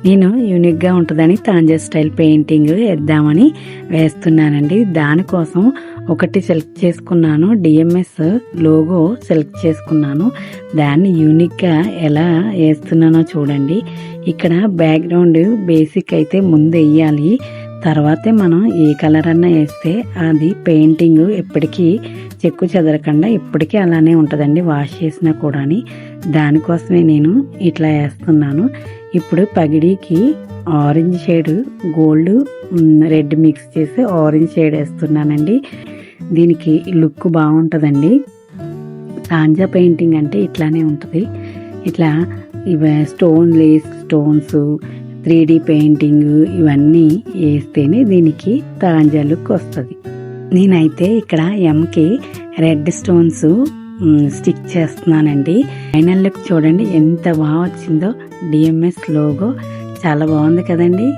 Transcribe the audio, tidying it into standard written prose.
నేను యూనిక్గా ఉంటుందని తాంజా స్టైల్ పెయింటింగ్ వేద్దామని వేస్తున్నానండి. దానికోసం ఒకటి సెలెక్ట్ చేసుకున్నాను, డిఎంఎస్ లోగో సెలెక్ట్ చేసుకున్నాను. దాన్ని యూనిక్గా ఎలా వేస్తున్నానో చూడండి. ఇక్కడ బ్యాక్గ్రౌండ్ బేసిక్ అయితే ముందు వేయాలి, తర్వాతే మనం ఏ కలర్ అన్నా వేస్తే అది పెయింటింగ్ ఎప్పటికీ చెక్కు చెదరకుండా ఇప్పటికీ అలానే ఉంటుందండి, వాష్ చేసినా కూడా. దానికోసమే నేను ఇట్లా వేస్తున్నాను. ఇప్పుడు పగిడికి orange shade, gold, red mix చేసి ఆరెంజ్ షేడ్ వేస్తున్నానండి. దీనికి లుక్ బాగుంటుందండి. తాంజా పెయింటింగ్ అంటే ఇట్లానే ఉంటుంది. ఇట్లా stone Lay's stones, 3D painting ఇవన్నీ వేస్తేనే దీనికి తాంజా లుక్ వస్తుంది. నేనైతే ఇక్కడ ఎంకి రెడ్ స్టోన్స్ స్టిక్ చేస్తున్నానండి. ఫైనల్ లుక్ చూడండి ఎంత బాగా వచ్చిందో. డిఎంఎస్ లోగో చాలా బాగుంది కదండి.